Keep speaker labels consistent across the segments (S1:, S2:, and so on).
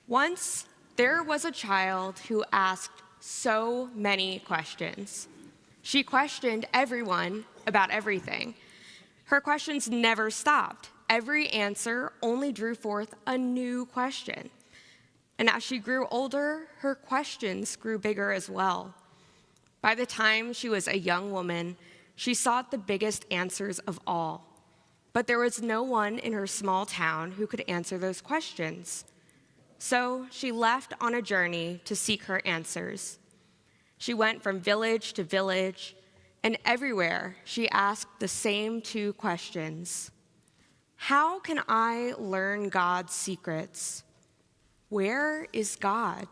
S1: Once, there was a child who asked so many questions. She questioned everyone about everything. Her questions never stopped. Every answer only drew forth a new question. And as she grew older, her questions grew bigger as well. By the time she was a young woman, she sought the biggest answers of all. But there was no one in her small town who could answer those questions. So she left on a journey to seek her answers. She went from village to village, and everywhere she asked the same two questions. How can I learn God's secrets? Where is God?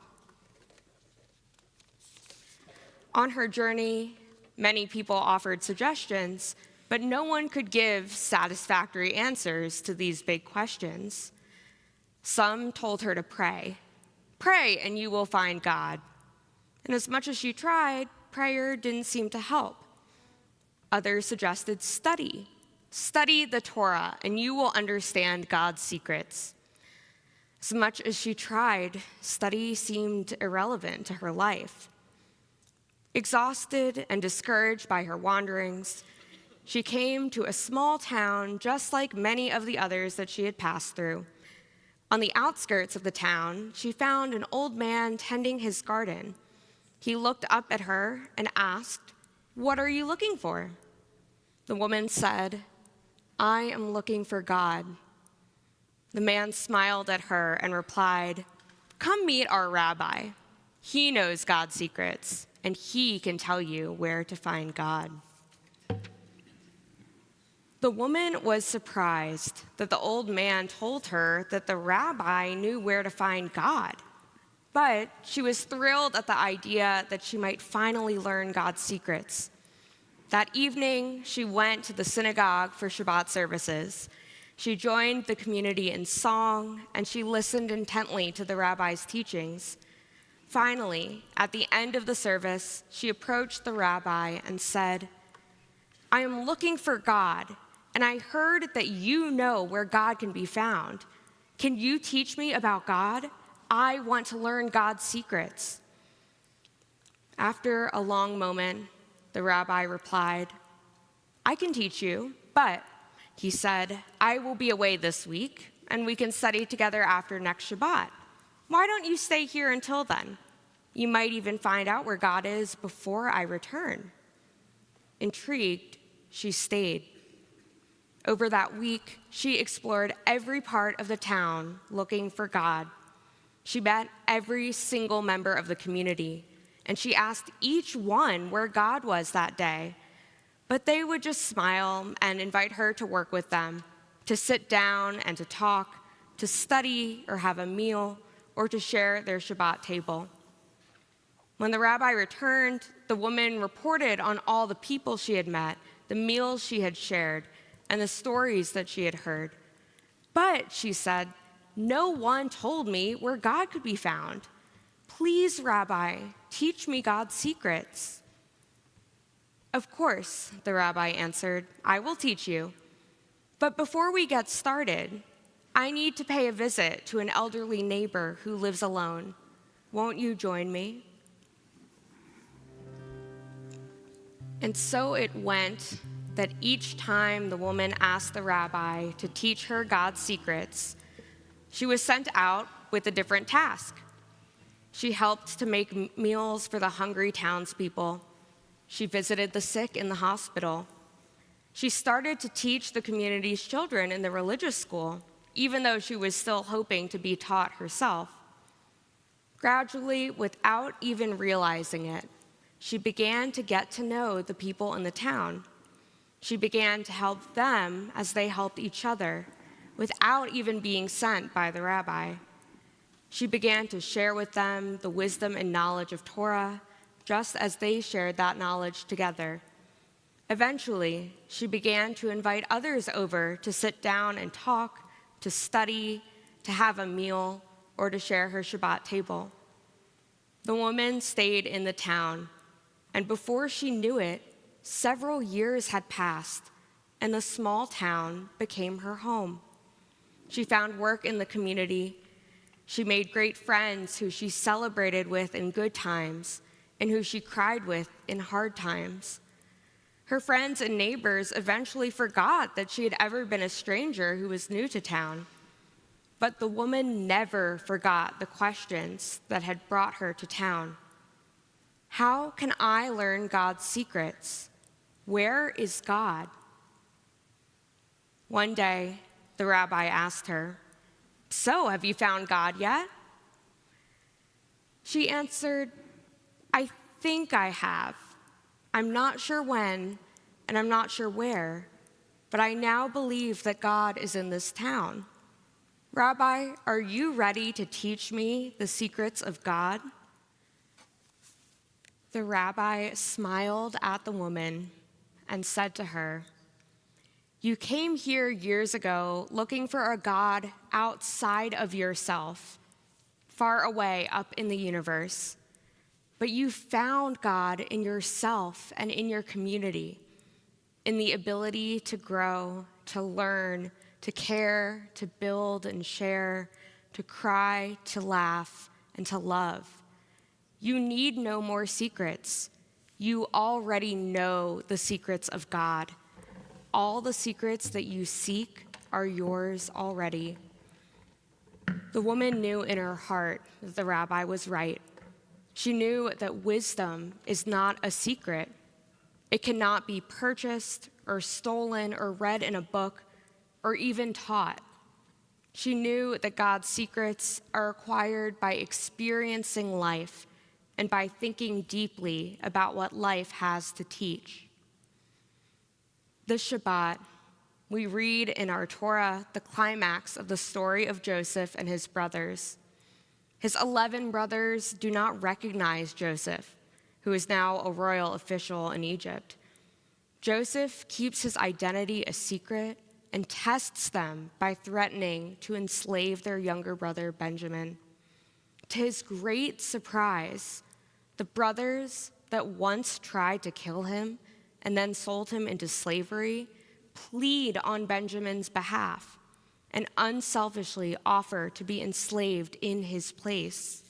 S1: On her journey, many people offered suggestions, but no one could give satisfactory answers to these big questions. Some told her to pray. Pray and you will find God. And as much as she tried, prayer didn't seem to help. Others suggested study. Study the Torah and you will understand God's secrets. As much as she tried, study seemed irrelevant to her life. Exhausted and discouraged by her wanderings, she came to a small town just like many of the others that she had passed through. On the outskirts of the town, she found an old man tending his garden. He looked up at her and asked, "What are you looking for?" The woman said, "I am looking for God." The man smiled at her and replied, "Come meet our rabbi. He knows God's secrets, and he can tell you where to find God." The woman was surprised that the old man told her that the rabbi knew where to find God. But she was thrilled at the idea that she might finally learn God's secrets. That evening, she went to the synagogue for Shabbat services. She joined the community in song, and she listened intently to the rabbi's teachings. Finally, at the end of the service, she approached the rabbi and said, "I am looking for God, and I heard that you know where God can be found. Can you teach me about God? I want to learn God's secrets." After a long moment, the rabbi replied, "I can teach you, but," he said, "I will be away this week, and we can study together after next Shabbat. Why don't you stay here until then? You might even find out where God is before I return." Intrigued, she stayed. Over that week, she explored every part of the town looking for God. She met every single member of the community, and she asked each one where God was that day. But they would just smile and invite her to work with them, to sit down and to talk, to study or have a meal, or to share their Shabbat table. When the rabbi returned, the woman reported on all the people she had met, the meals she had shared, and the stories that she had heard. "But," she said, "no one told me where God could be found. Please, Rabbi, teach me God's secrets." "Of course," the rabbi answered, "I will teach you. But before we get started, I need to pay a visit to an elderly neighbor who lives alone. Won't you join me?" And so it went that each time the woman asked the rabbi to teach her God's secrets, she was sent out with a different task. She helped to make meals for the hungry townspeople. She visited the sick in the hospital. She started to teach the community's children in the religious school, even though she was still hoping to be taught herself. Gradually, without even realizing it, she began to get to know the people in the town. She began to help them as they helped each other, without even being sent by the rabbi. She began to share with them the wisdom and knowledge of Torah, just as they shared that knowledge together. Eventually, she began to invite others over to sit down and talk, to study, to have a meal, or to share her Shabbat table. The woman stayed in the town, and before she knew it, several years had passed, and the small town became her home. She found work in the community, She made great friends who she celebrated with in good times and who she cried with in hard times. Her friends and neighbors eventually forgot that she had ever been a stranger who was new to town. But the woman never forgot the questions that had brought her to town. How can I learn God's secrets? Where is God? One day, the rabbi asked her, "So, have you found God yet?" She answered, "I think I have. I'm not sure when, and I'm not sure where, but I now believe that God is in this town. Rabbi, are you ready to teach me the secrets of God?" The rabbi smiled at the woman and said to her, "You came here years ago looking for a God outside of yourself, far away up in the universe. But you found God in yourself and in your community, in the ability to grow, to learn, to care, to build and share, to cry, to laugh, and to love. You need no more secrets. You already know the secrets of God. All the secrets that you seek are yours already." The woman knew in her heart that the rabbi was right. She knew that wisdom is not a secret. It cannot be purchased or stolen or read in a book or even taught. She knew that God's secrets are acquired by experiencing life and by thinking deeply about what life has to teach. This Shabbat, we read in our Torah the climax of the story of Joseph and his brothers. His 11 brothers do not recognize Joseph, who is now a royal official in Egypt. Joseph keeps his identity a secret and tests them by threatening to enslave their younger brother, Benjamin. To his great surprise, the brothers that once tried to kill him and then sold him into slavery plead on Benjamin's behalf and unselfishly offer to be enslaved in his place.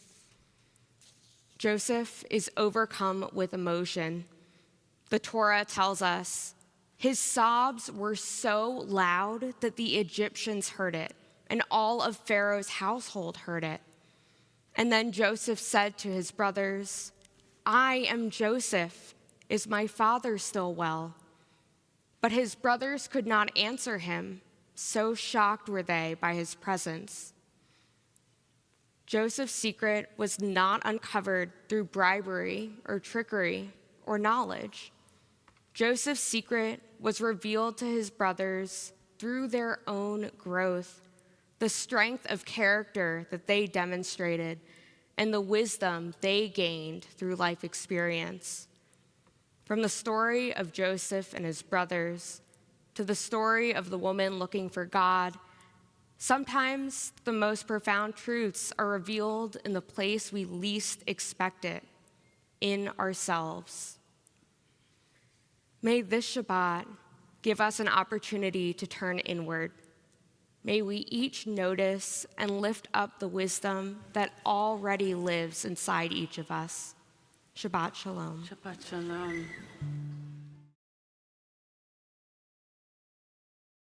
S1: Joseph is overcome with emotion. The Torah tells us his sobs were so loud that the Egyptians heard it, and all of Pharaoh's household heard it. And then Joseph said to his brothers, "I am Joseph. Is my father still well?" But his brothers could not answer him, so shocked were they by his presence. Joseph's secret was not uncovered through bribery or trickery or knowledge. Joseph's secret was revealed to his brothers through their own growth, the strength of character that they demonstrated, and the wisdom they gained through life experience. From the story of Joseph and his brothers to the story of the woman looking for God, sometimes the most profound truths are revealed in the place we least expect it, in ourselves. May this Shabbat give us an opportunity to turn inward. May we each notice and lift up the wisdom that already lives inside each of us. Shabbat Shalom.
S2: Shabbat Shalom.